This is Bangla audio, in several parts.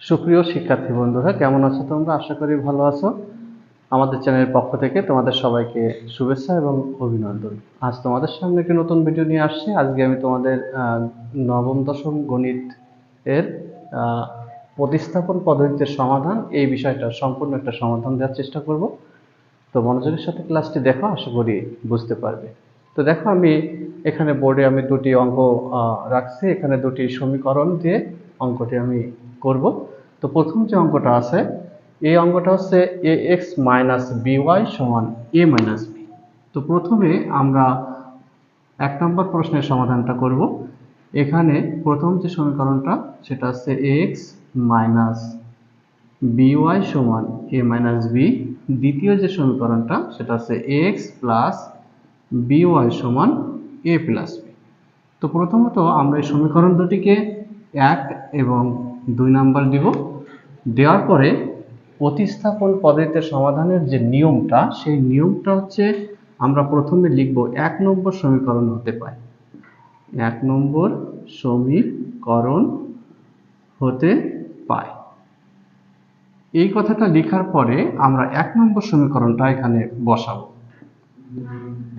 সুপ্রিয় শিক্ষার্থী বন্ধুরা, কেমন আছো তোমরা? আশা করি ভালো আছো। আমাদের চ্যানেলের পক্ষ থেকে তোমাদের সবাইকে শুভেচ্ছা এবং অভিনন্দন। আজ তোমাদের সামনে একটি নতুন ভিডিও নিয়ে আসছি। আজকে আমি তোমাদের নবম দশম গণিত এর প্রতিস্থাপন পদ্ধতির সমাধান, এই বিষয়টা সম্পূর্ণ একটা সমাধান দেওয়ার চেষ্টা করব। তো মনোযোগের সাথে ক্লাসটি দেখো, আশা করি বুঝতে পারবে। তো দেখো, আমি এখানে বোর্ডে আমি দুটি অঙ্ক রাখছি। এখানে দুটি সমীকরণ দিয়ে অঙ্কটি আমি করব। তো প্রথম যে অঙ্কটা আছে, এই অঙ্কটা হচ্ছে ax মাইনাস by সমান a মাইনাস b। তো প্রথমে আমরা 1 নম্বর প্রশ্নের সমাধানটা করব। এখানে প্রথম যে সমীকরণটা সেটা হচ্ছে ax মাইনাস by সমান a মাইনাস b। দ্বিতীয় যে সমীকরণটা সেটা হচ্ছে ax প্লাস by সমান a প্লাস b। তো প্রথমত আমরা এই সমীকরণ দুটিকে 1 এবং 2 নাম্বার দিব। দেওয়ার পরে প্রতিস্থাপন পদ্ধতির সমাধানের যে নিয়মটা, সেই নিয়মটা হচ্ছে আমরা প্রথমে লিখব 1 নম্বর সমীকরণ হতে পায়। 1 নম্বর সমীকরণ হতে পায়, এই কথাটা লেখার পরে আমরা 1 নম্বর সমীকরণটা এখানে বসাবো।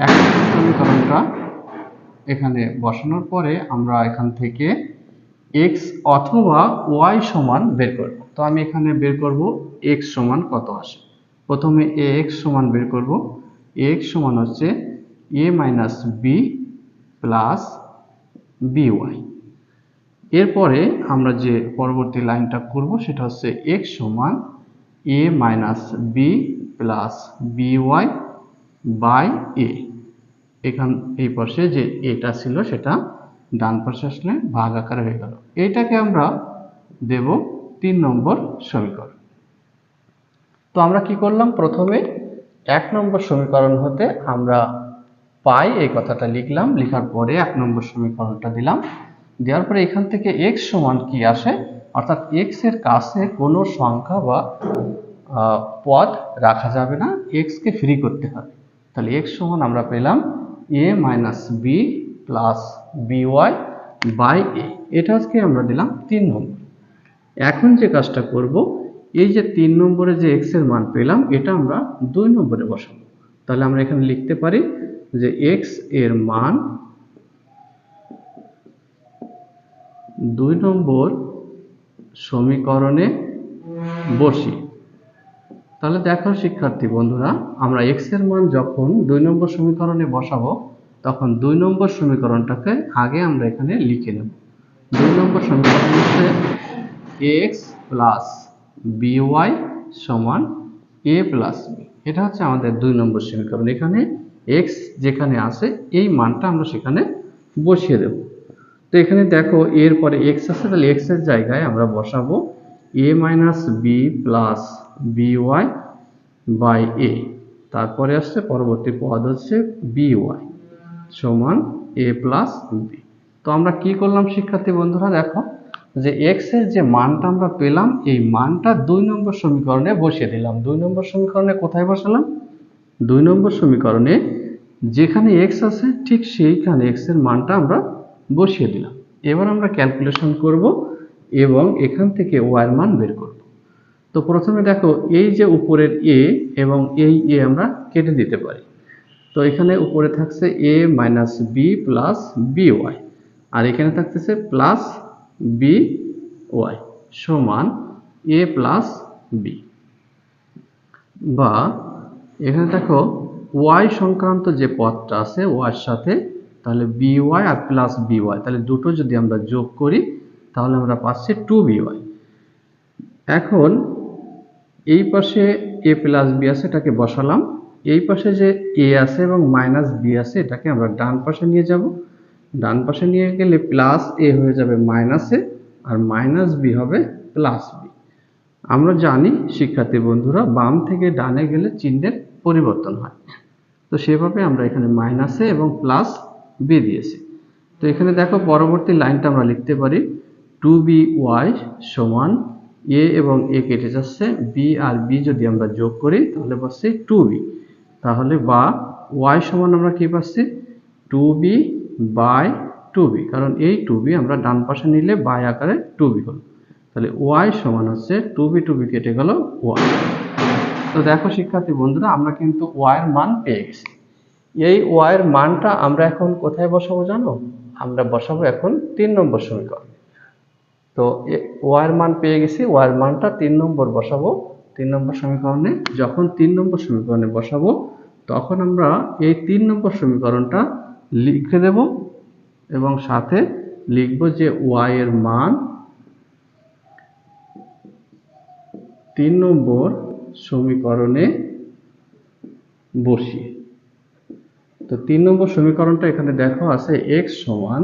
1 নম্বর সমীকরণটা এখানে বসানোর পরে আমরা এখান থেকে x অথবা y সমান বের করব। তো আমি এখানে বের করব x সমান কত আসে। প্রথমে ax সমান বের করব। x সমান হচ্ছে a minus b plus by। এরপরে আমরা যে পরবর্তী লাইনটা করব সেটা হচ্ছে x সমান a minus b plus by by a। এখান এই পাশে যে এটা ছিল সেটা ডান পাশে আসলে ভাগ আকারে হয়ে গেল। এইটাকে আমরা দেব 3 নম্বর সমীকরণ। তো আমরা কি করলাম, প্রথমে 1 নম্বর সমীকরণ হতে আমরা পাই এই কথাটা লিখলাম। লেখার পরে 1 নম্বর সমীকরণটা দিলাম। দেওয়ার পরে এখান থেকে x সমান কি আসে, অর্থাৎ x এর কাছে কোনো সংখ্যা বা পদ রাখা যাবে না, x কে ফ্রি করতে হবে। তাহলে x সমান আমরা পেলাম a minus b plus by by a। এটা আজকে আমরা দিলাম 3 নম্বর। এখন যে কাজটা করব, এই যে 3 নম্বরে যে x এর মান পেলাম এটা আমরা 2 নম্বরে বসাবো। তাহলে আমরা এখানে লিখতে পারি যে x এর মান 2 নম্বর সমীকরণে বসি। তাহলে দেখো শিক্ষার্থী বন্ধুরা, আমরা x এর মান যখন 2 নম্বর সমীকরণে বসাবো তখন 2 নম্বর সমীকরণটাকে আগে আমরা এখানে লিখে নেব। 2 নম্বর সমীকরণ হচ্ছে x প্লাস by সমান a প্লাস b। এটা হচ্ছে আমাদের 2 নম্বর সমীকরণ। এখানে x যেখানে আছে এই মানটা আমরা সেখানে বসিয়ে দেব। তো এখানে দেখো এর পরে x আছে, তাহলে x এর জায়গায় আমরা বসাবো a minus b plus by by a। তারপরে আসছে পরবর্তী পদ হচ্ছে by সমান a প্লাস b। তো আমরা কি করলাম শিক্ষার্থী বন্ধুরা, দেখো যে x এর যে মানটা আমরা পেলাম এই মানটা 2 নম্বর সমীকরণে বসিয়ে দিলাম। 2 নম্বর সমীকরণে কোথায় বসালাম? 2 নম্বর সমীকরণে যেখানে x আছে ঠিক সেইখানে x এর মানটা আমরা বসিয়ে দিলাম। এবার আমরা ক্যালকুলেশন করব এবং এখান থেকে y এর মান বের করব। তো প্রথমে দেখো এই যে উপরের a এবং এই a আমরা কেটে দিতে পারি। তো এখানে উপরে থাকছে a minus b plus by, আর এখানে থাকতেছে প্লাস by সমান a প্লাস b। বা এখানে দেখো y সংক্রান্ত যে পদটা আছে y এর সাথে, তাহলে by আর প্লাস by, তাহলে দুটো যদি আমরা যোগ করি তাহলে আমরা পাচ্ছি 2by। এখন এই পাশে a প্লাস b আছে, এটাকে বসালাম। এই পাশে যে a আছে এবং মাইনাস b আছে এটাকে আমরা ডান পাশে নিয়ে যাব। ডান পাশে নিয়ে গেলে প্লাস a হয়ে যাবে মাইনাস a, আর মাইনাস b হবে প্লাস b। আমরা জানি শিক্ষার্থী বন্ধুরা, বাম থেকে ডানে গেলে চিহ্নের পরিবর্তন হয়। তো সেভাবে আমরা এখানে মাইনাস a এবং প্লাস b দিয়েছি। তো এখানে দেখো পরবর্তী লাইনটা আমরা লিখতে পারি 2by সমান a এবং a কেটে যাচ্ছে, b আর b যদি আমরা যোগ করি তাহলে পাচ্ছি 2b। তাহলে বা y সমান আমরা কি পাচ্ছি 2b বাই 2b, কারণ এই 2b আমরা ডান পাশে নিলে বাই আকারে 2b হলো। তাহলে ওয়াই সমান হচ্ছে 2b কেটে গেল 1। তো দেখো শিক্ষার্থী বন্ধুরা, আমরা কিন্তু ওয়াই এর মান পেয়ে গেছি। এই ওয়াই এর মানটা আমরা এখন কোথায় বসাবো জানো? আমরা বসাবো এখন 3 নম্বর সমীকরণ। তো ওয়াই এর মান পেয়ে গেছি, ওয়াই এর মানটা 3 নম্বর বসাবো 3 নম্বর সমীকরণে। যখন 3 নম্বর সমীকরণে বসাবো তখন আমরা এই 3 নম্বর সমীকরণটা লিখে দেব এবং সাথে লিখব যে ওয়াই এর মান 3 নম্বর সমীকরণে বসিয়ে। তো 3 নম্বর সমীকরণটা এখানে দেখো আছে x সমান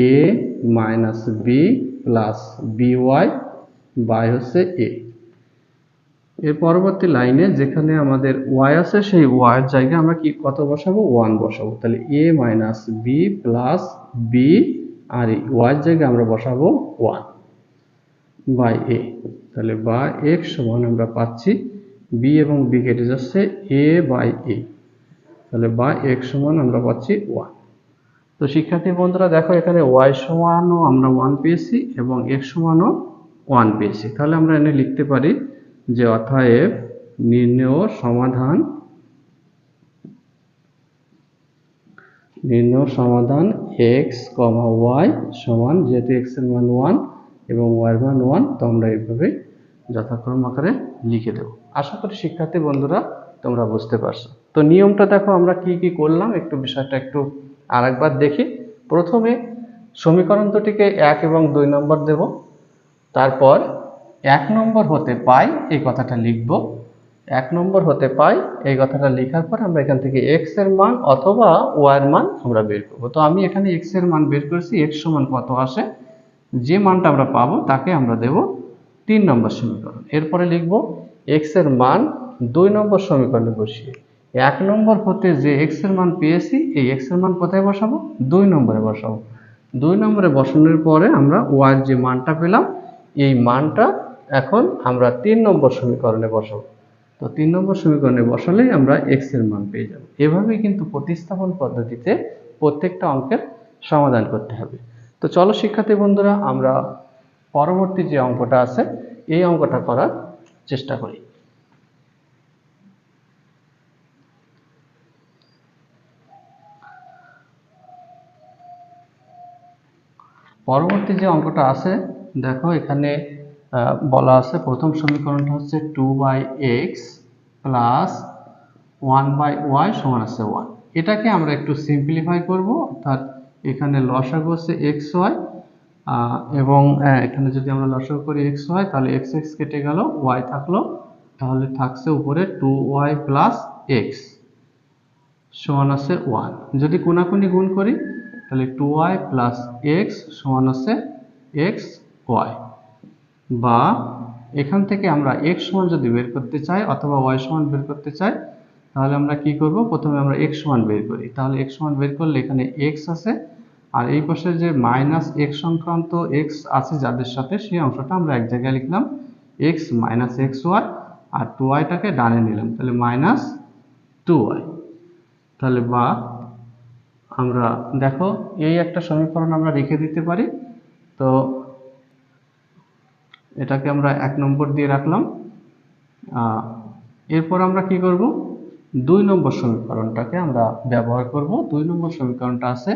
a minus B plus by by হচ্ছে a। এর পরবর্তী লাইনে যেখানে আমাদের y আছে সেই y এর জায়গায় আমরা কি কত বসাবো? 1 বসাবো। তাহলে a minus B plus B আর y এর জায়গায় আমরা বসাবো 1 বাই a। তাহলে বা x সমান আমরা পাচ্ছি b এবং b কেটে যাচ্ছে a বাই a। তাহলে বা x সমান আমরা পাচ্ছি 1। তো শিক্ষার্থী বন্ধুরা দেখো, এখানে y সমানও আমরা 1 পেয়েছি এবং x সমানও 1 পেয়েছি। তাহলে আমরা এখানে লিখতে পারি যে অতএব নির্ণেয় সমাধান x, y সমান, যেহেতু x এর মান 1 এবং y এর মান 1, তো আমরা এইভাবে যথাক্রম আকারে লিখে দেব। আশা করি শিক্ষার্থী বন্ধুরা তোমরা বুঝতে পারছো। তো নিয়মটা দেখো আমরা কি কি করলাম, একটু বিষয়টা একটু আরেকবার দেখি। প্রথমে সমীকরণ দুটিকে 1 এবং 2 নম্বর দেব, তারপর 1 নম্বর হতে পাই এই কথাটা লিখব। 1 নম্বর হতে পাই এই কথাটা লেখার পর আমরা এখান থেকে x এর মান অথবা y এর মান আমরা বের করব। তো আমি এখানে x এর মান বের করেছি, x সমান কত আসে, যে মানটা আমরা পাবো তাকে আমরা দেব 3 নম্বর সমীকরণ। এরপরে লিখব x এর মান 2 নম্বর সমীকরণে বসিয়ে। 1 নম্বর হতে যে x এর মান পেয়েছি, এই x এর মান কোথায় বসাবো? 2 নম্বরে বসাবো। 2 নম্বরে বসানোর পরে আমরা y এর যে মানটা পেলাম এই মানটা এখন আমরা 3 নম্বর সমীকরণে বসাবো। তো 3 নম্বর সমীকরণে বসালেই আমরা x এর মান পেয়ে যাব। এভাবেই কিন্তু প্রতিস্থাপন পদ্ধতিতে প্রত্যেকটা অঙ্কের সমাধান করতে হবে। তো চলো শিক্ষার্থী বন্ধুরা, আমরা পরবর্তী যে অঙ্কটা আছে এই অঙ্কটা করার চেষ্টা করি। পরবর্তী যে অঙ্কটা আছে দেখো, এখানে বলা আছে প্রথম সমীকরণটা হচ্ছে 2/x প্লাস 1/y সমান আছে 1। এটাকে আমরা একটু সিম্পলিফাই করব, অর্থাৎ এখানে লসাগু হচ্ছে xy এবং এখানে যদি আমরা লসাগু করি xy তাহলে x কেটে গেল, y থাকলো, তাহলে থাকছে উপরে 2y প্লাস x সমান আছে 1। যদি কোনাকুনি গুণ করি তাহলে 2y প্লাস x সমান আছে xy। বা এখান থেকে আমরা x সমান যদি বের করতে চাই অথবা y সমান বের করতে চাই তাহলে আমরা কি করব? প্রথমে আমরা x সমান বের করি। তাহলে x সমান বের করলে এখানে x আছে, আর এই পাশে যে মাইনাস x সংক্রান্ত x আছে যাদের সাথে, সেই অংশটা আমরা এক জায়গায় লিখলাম x মাইনাস xy, আর 2y টাকে ডানে নিলাম, তাহলে মাইনাস 2y। তাহলে বা আমরা দেখো এই একটা সমীকরণ আমরা রেখে দিতে পারি। তো এটাকে আমরা 1 নম্বর দিয়ে রাখলাম। এরপর আমরা কি করব? 2 নম্বর সমীকরণটাকে আমরা ব্যবহার করব। 2 নম্বর সমীকরণটা আছে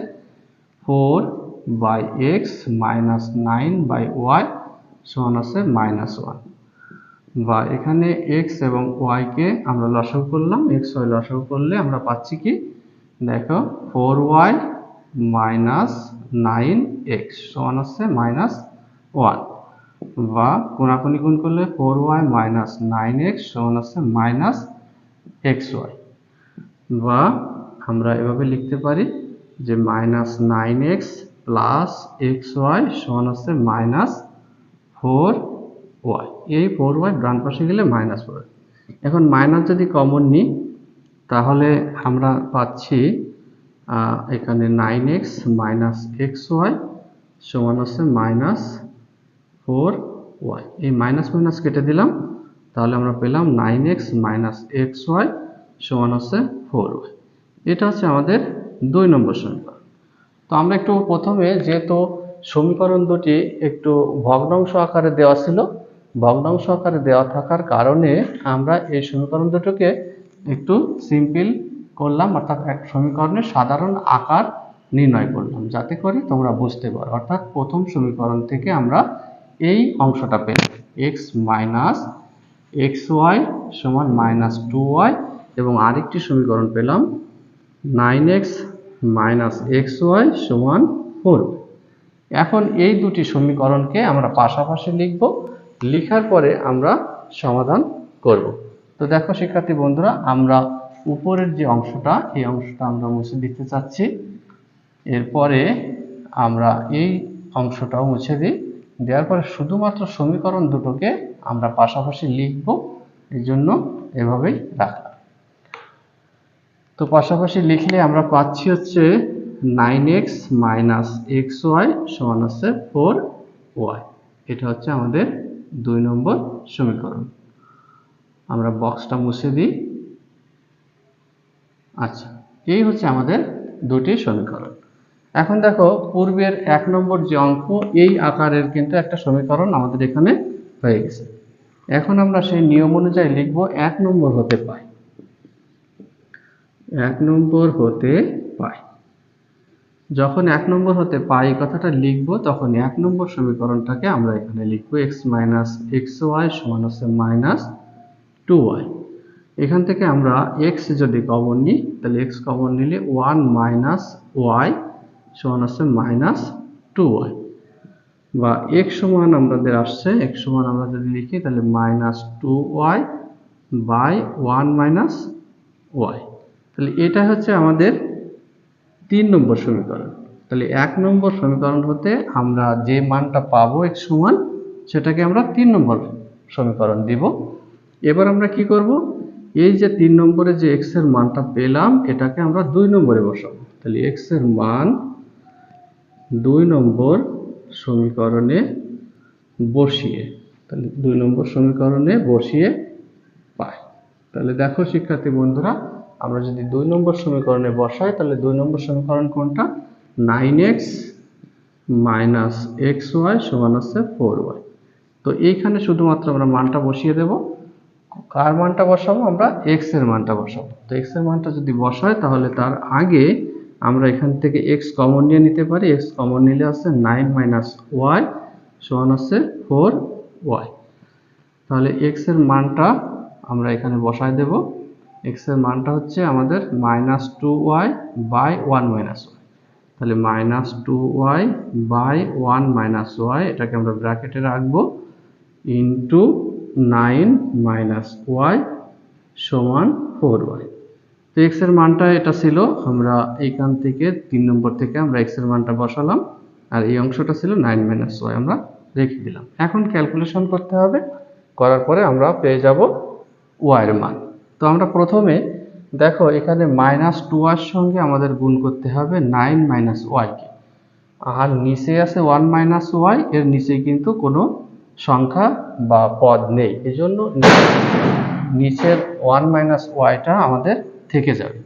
4/x মাইনাস 9/y সমান আছে -1। বা এখানে x এবং y কে আমরা লসাগু করলাম, x y লসাগু করলে আমরা পাচ্ছি কি দেখো 4y মাইনাস 9x সমান আছে -1। বা কোনাকুনি গুণ করলে 4y মাইনাস 9x সমান আছে -xy। বা আমরা এভাবে লিখতে পারি যে -9x প্লাস xy সমান আছে -4y। এই 4y ডান পাশে গেলে -4। এখন মাইনাস যদি কমন নিই তাহলে আমরা পাচ্ছি এখানে 9x মাইনাস xy সমান আছে -4y। এই মাইনাস মাইনাস কেটে দিলাম, তাহলে আমরা পেলাম 9x মাইনাস xy সমান আছে 4y। এটা হচ্ছে আমাদের 2 নম্বর সমীকরণ। তো আমরা একটু প্রথমে যেহেতু সমীকরণ দুটি একটু ভগ্নাংশ আকারে দেওয়া ছিল। ভগ্নাংশ আকারে দেওয়া থাকার কারণে আমরা এই সমীকরণ দুটোকে একটু সিম্পল করলাম, অর্থাৎ এক সমীকরণের সাধারণ আকার নির্ণয় করলাম যাতে করে তোমরা বুঝতে পারো। অর্থাৎ প্রথম সমীকরণ থেকে আমরা এই অংশটা পেলাম এক্স মাইনাস এক্স ওয়াই সমান মাইনাস 2y, এবং আরেকটি সমীকরণ পেলাম 9x মাইনাস এক্স ওয়াই সমান 4। এখন এই দুটি সমীকরণকে আমরা পাশাপাশি লিখব, লেখার পরে আমরা সমাধান করব। তো দেখো শিক্ষার্থী বন্ধুরা, আমরা উপরের যে অংশটা এই অংশটা আমরা মুছে দিতে চাচ্ছি। এরপরে আমরা এই অংশটাও মুছে দিই, দেওয়ার পরে শুধুমাত্র সমীকরণ দুটোকে আমরা পাশাপাশি লিখব, এই জন্য এভাবেই রাখলাম। তো পাশাপাশি লিখলে আমরা পাচ্ছি হচ্ছে 9x মাইনাস এক্স ওয়াই সমান হচ্ছে 4y। এটা হচ্ছে আমাদের 2 নম্বর সমীকরণ। আমরা বক্সটা মুছে দিই। আচ্ছা, এই হচ্ছে আমাদের দুটি সমীকরণ। এখন দেখো পূর্বের 1 নম্বর যে অঙ্ক এই আকারের কিন্তু একটা সমীকরণ আমাদের এখানে হয়ে গেছে। এখন আমরা সেই নিয়ম অনুযায়ী লিখব 1 নম্বর হতে পাই, 1 নম্বর হতে পাই। যখন 1 নম্বর হতে পাই কথাটা লিখব, তখন 1 নম্বর সমীকরণটাকে আমরা এখানে লিখব এক্স মাইনাস এক্স ওয়াই সমান হচ্ছে মাইনাস 2y। এখান থেকে আমরা এক্স যদি কমন নিই তাহলে এক্স কমন নিলে 1 মাইনাস ওয়াই সমান হচ্ছে মাইনাস 2y, বা এক্স সমান আমাদের আসছে এক্স সমান আমরা যদি লিখি তাহলে minus 2y by 1 minus y. তাহলে এটা হচ্ছে আমাদের 3 নম্বর সমীকরণ। তাহলে 1 নম্বর সমীকরণ হতে আমরা যে মানটা পাবো x সমান, সেটাকে আমরা 3 নম্বর সমীকরণ দিব। এবার আমরা কি করব, এই যে 3 নম্বরে যে x এর মানটা পেলাম এটাকে আমরা 2 নম্বরে বসাবো। তাহলে x এর মান 2 নম্বর সমীকরণে বসিয়ে, তাহলে 2 নম্বর সমীকরণে বসিয়ে পাই। তাহলে দেখো শিক্ষার্থী বন্ধুরা, আমরা যদি 2 নম্বর সমীকরণে বসাই তাহলে 2 নম্বর সমীকরণ কোনটা, 9x মাইনাস এক্স ওয়াই সমান হচ্ছে 4y। তো এইখানে শুধুমাত্র আমরা মানটা বসিয়ে দেব। কার মানটা বসাবো, আমরা x এর মানটা বসাবো। তো x এর মানটা যদি বসাই তাহলে তার আগে আমরা এখান থেকে x কমন নিয়ে নিতে পারি। x কমন নিলে আছে 9 মাইনাস ওয়াই সমান হচ্ছে 4y। তাহলে x এর মানটা আমরা এখানে বসাই দেব। x এর মানটা হচ্ছে আমাদের minus 2y by 1 minus y. তাহলে minus 2y by 1 minus y, এটাকে আমরা ব্র্যাকেটে রাখবো, ইন্টু 9 মাইনাস ওয়াই সমান 4y। তো x এর মানটা এটা ছিল, আমরা এইখান থেকে 3 নম্বর থেকে আমরা x এর মানটা বসালাম, আর এই অংশটা ছিল 9 মাইনাস ওয়াই আমরা রেখে দিলাম। এখন ক্যালকুলেশন করতে হবে, করার পরে আমরা পেয়ে যাব y এর মান। তো আমরা প্রথমে দেখো এখানে মাইনাস 2y সঙ্গে আমাদের গুণ করতে হবে 9 মাইনাস ওয়াই কে, আর নিচে আছে 1 মাইনাস ওয়াই, এর নিচে কিন্তু কোনো সংখ্যা বা পদ নেই, এজন্য নিচের 1 মাইনাস ওয়াইটা আমাদের থেকে যাবে।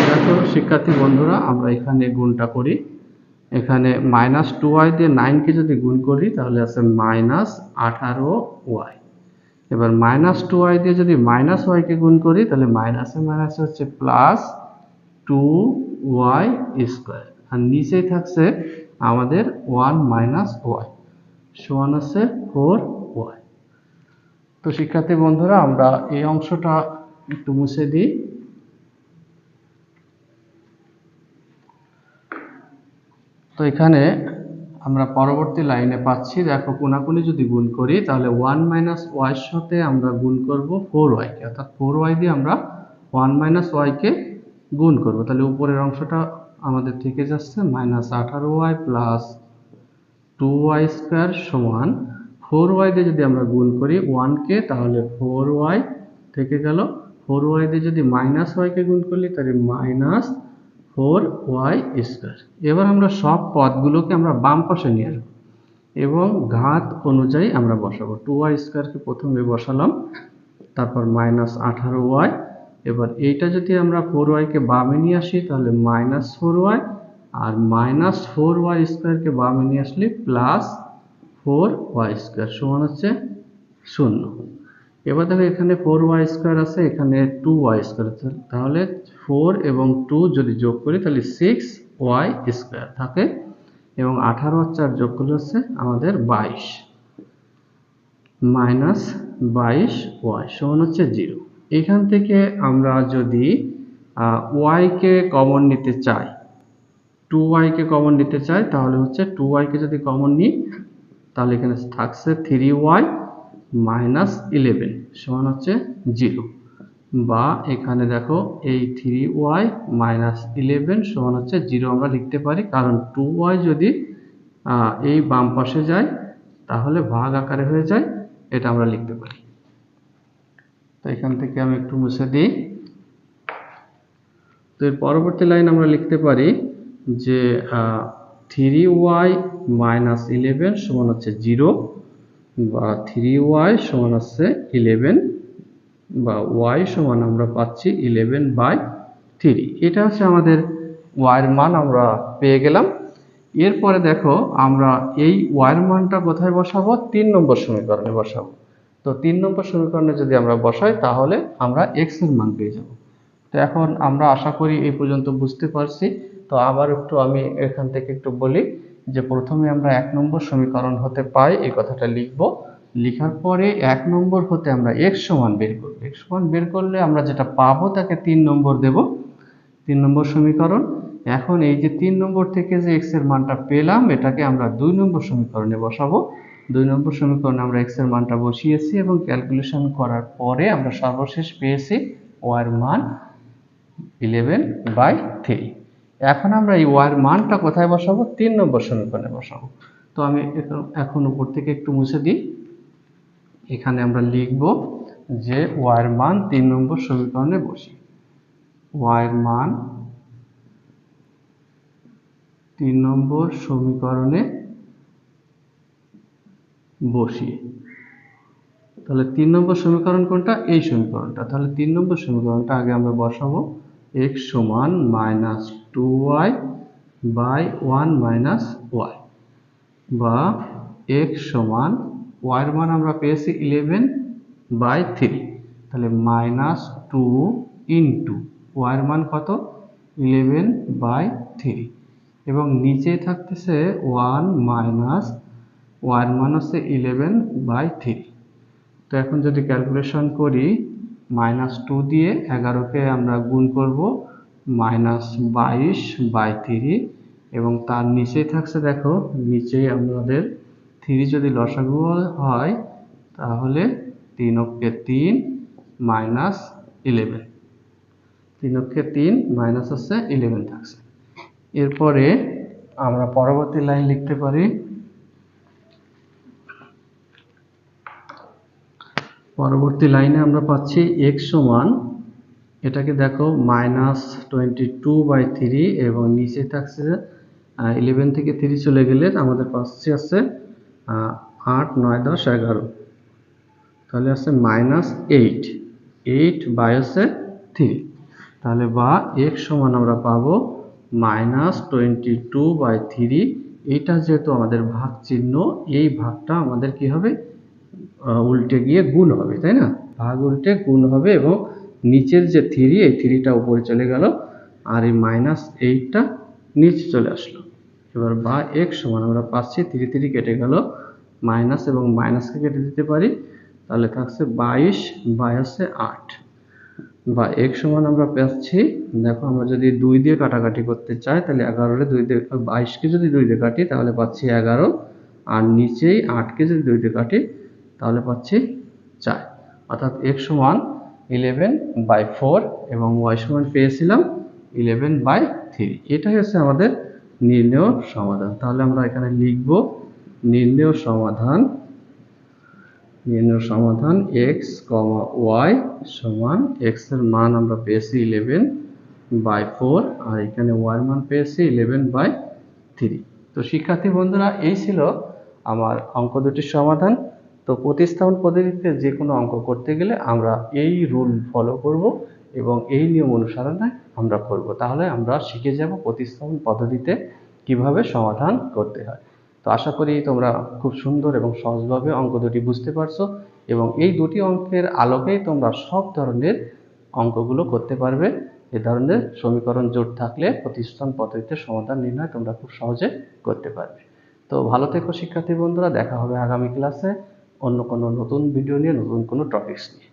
দেখো শিক্ষার্থী বন্ধুরা, আমরা এখানে গুণটা করি। এখানে মাইনাস 2y দিয়ে 9কে যদি গুণ করি তাহলে আছে মাইনাস 18y। এবার মাইনাস 2y দিয়ে যদি মাইনাস ওয়াই কে গুণ করি তাহলে মাইনাসে মাইনাসে হচ্ছে প্লাস 2y স্কোয়ার, আর নিচেই থাকছে আমাদের 1 মাইনাস ওয়াই সমান হচ্ছে 4y। তো শিক্ষার্থী বন্ধুরা, আমরা এই অংশটা একটু মুছে দিই। তো এখানে আমরা পরবর্তী লাইনে পাচ্ছি, দেখো কোনাকুনি যদি গুণ করি তাহলে 1 মাইনাস ওয়াই সাথে আমরা গুণ করব 4y কে, অর্থাৎ 4y দিয়ে আমরা 1 মাইনাস ওয়াই কে গুণ করব। তাহলে উপরের অংশটা আমাদের থেকে যাচ্ছে minus 18y plus 2y square সমান 4y দিয়ে যদি আমরা গুণ করি 1 কে তাহলে 4y থেকে গেল, 4y দিয়ে যদি মাইনাস ওয়াই কে গুণ করলি তাহলে মাইনাস 4y স্কোয়ার। এবার আমরা সব পদগুলোকে আমরা বাম পাশে নিয়ে আসবো এবং ঘাত অনুযায়ী আমরা বসাবো। 2y স্কোয়ারকে প্রথমে বসালাম, তারপর মাইনাস 18y। এবার এইটা যদি আমরা 4y কে বামে নিয়ে আসি তাহলে মাইনাস 4y, আর -4y² কে বামে নিয়ে আসলে +4y² সমান হচ্ছে 0। এবার দেখো এখানে 4y² আছে, এখানে 2y² আছে, তাহলে 4 এবং 2 যদি যোগ করি তাহলে 6y² থাকে, এবং 18 আর 4 যোগ করলে হচ্ছে আমাদের 22 -22y সমান হচ্ছে 0। এখান থেকে আমরা যদি y কে কমন নিতে চাই, 2y কে কমন নিতে চাই, তাহলে হচ্ছে 2y কে যদি কমন নিই তাহলে এখানে থাকছে 3y -11 সমান হচ্ছে 0, বা এখানে দেখো এই 3y -11 সমান হচ্ছে 0 আমরা লিখতে পারি, কারণ 2y যদি এই বাম পাশে যায় তাহলে ভাগ আকারে হয়ে যায়, এটা আমরা লিখতে পারি। তো এখান থেকে আমি একটু মুছে দিই। তো এর পরবর্তী লাইন আমরা লিখতে পারি যে 3y -11 সমান হচ্ছে 0, বা 3y সমান হচ্ছে 11, বা y সমান আমরা পাচ্ছি 11/3। এটা হচ্ছে আমাদের y এর মান আমরা পেয়ে গেলাম। এরপরে দেখো আমরা এই y এর মানটা কোথায় বসাবো? 3 নম্বর সমীকরণে বসাবো। তো 3 নম্বর সমীকরণে যদি আমরা বসাই তাহলে আমরা x এর মান পেয়ে যাব। তো এখন আমরা আশা করি এই পর্যন্ত বুঝতে পারছি। তো আবার একটু আমি এখান থেকে একটু বলি যে প্রথমে আমরা 1 নম্বর সমীকরণ হতে পাই এই কথাটা লিখব। লেখার পরে 1 নম্বর হতে আমরা x সমান বের করব। x সমান বের করলে আমরা যেটা পাবো তাকে 3 নম্বর দেব, 3 নম্বর সমীকরণ। এখন এই যে 3 নম্বর থেকে যে x এর মানটা পেলাম এটাকে আমরা 2 নম্বর সমীকরণে বসাবো। 2 নম্বর সমীকরণে আমরা x এর মানটা বসিয়েছি এবং ক্যালকুলেশন করার পরে আমরা সর্বশেষ পেয়েছি y এর মান 11/3। এখন আমরা এই y এর মানটা কোথায় বসাবো? 3 নম্বর সমীকরণে বসাবো। তো আমি এখন উপর থেকে একটু মুছে দিই। এখানে আমরা লিখব যে y এর মান 3 নম্বর সমীকরণে বসি। y এর মান 3 নম্বর সমীকরণে বসিয়ে, তাহলে 3 নম্বর সমীকরণ কোনটা? এই সমীকরণটা। তাহলে 3 নম্বর সমীকরণটা আগে আমরা বসাবো, x সমান -2y/1 - y, বা x সমান y এর মান আমরা পেয়েছি 11/3, তাহলে -2 ইন্টু y এর মান কত? 11/3, এবং নিচে থাকতেছে 1 মাইনাস y এর মান হচ্ছে 11/3। তো এখন যদি ক্যালকুলেশন করি, -2 দিয়ে 11কে আমরা গুণ করব, -22/3, এবং তার নিচেই থাকছে দেখো, নিচেই আমাদের 3 যদি লসাগু হয় তাহলে 3 অক্ষে 3 -11, 3 অক্ষে 3 মাইনাস হচ্ছে 11 থাকছে। এরপরে আমরা পরবর্তী লাইন লিখতে পারি, পরবর্তী লাইনে আমরা পাচ্ছি x সমান, এটাকে দেখো -22/3, এবং নিচে থাকছে 11 থেকে 3 চলে গেলে আমাদের পাচ্ছি আছে 8, 9, 10, 11, তাহলে আছে -8/3, তাহলে বা x সমান আমরা পাবো -22/3। এইটা যেহেতু আমাদের ভাগ চিহ্ন, এই ভাগটা আমাদের কি হবে? উল্টে গিয়ে গুণ হবে, তাই না? ভাগ উল্টে গুণ হবে, এবং নিচের যে 3, এই 3টা উপরে চলে গেল, আর এই -8টা নিচে চলে আসলো। এবার বা x সমান আমরা পাচ্ছি 3 3 কেটে গেল, মাইনাস এবং মাইনাসকে কেটে দিতে পারি, তাহলে থাকছে 22/8, বা x সমান আমরা পাচ্ছি, দেখো আমরা যদি 2 দিয়ে কাটাকাটি করতে চাই তাহলে 11 2 দিয়ে 22কে যদি 2 দিয়ে কাটি তাহলে পাচ্ছি 11, আর নিচেই 8কে যদি 2 দিয়ে কাটি তাহলে পাচ্ছি 4, অর্থাৎ x সমান 11/4 এবং y সমান পেয়েছিলাম 11/3। এটাই হচ্ছে আমাদের নির্ণেয় সমাধান। তাহলে আমরা এখানে লিখব নির্ণেয় সমাধান x, y সমান x এর মান আমরা পেয়েছি 11/4, আর এখানে y এর মান পেয়েছি 11/3। তো শিক্ষার্থী বন্ধুরা, এই ছিল আমার অঙ্ক দুটির সমাধান। তো প্রতিস্থাপন পদ্ধতিতে যে কোনো অঙ্ক করতে গেলে আমরা এই রুল ফলো করব, এবং এই নিয়ম অনুসরণে আমরা করব, তাহলে আমরা শিখে যাব প্রতিস্থাপন পদ্ধতিতে কিভাবে সমাধান করতে হয়। তো আশা করি তোমরা খুব সুন্দর এবং সহজভাবে অঙ্ক দুটি বুঝতে পারছো এবং এই দুটি অঙ্কের আলোকেই তোমরা সব ধরনের অঙ্কগুলো করতে পারবে। এ ধরনের সমীকরণ জোট থাকলে প্রতিস্থাপন পদ্ধতিতে সমাধান নির্ণয় তোমরা খুব সহজে করতে পারবে। তো ভালো থেকো শিক্ষার্থী বন্ধুরা, দেখা হবে আগামী ক্লাসে অন্য কোনো নতুন ভিডিও নিয়ে, নতুন কোনো টপিকস নিয়ে।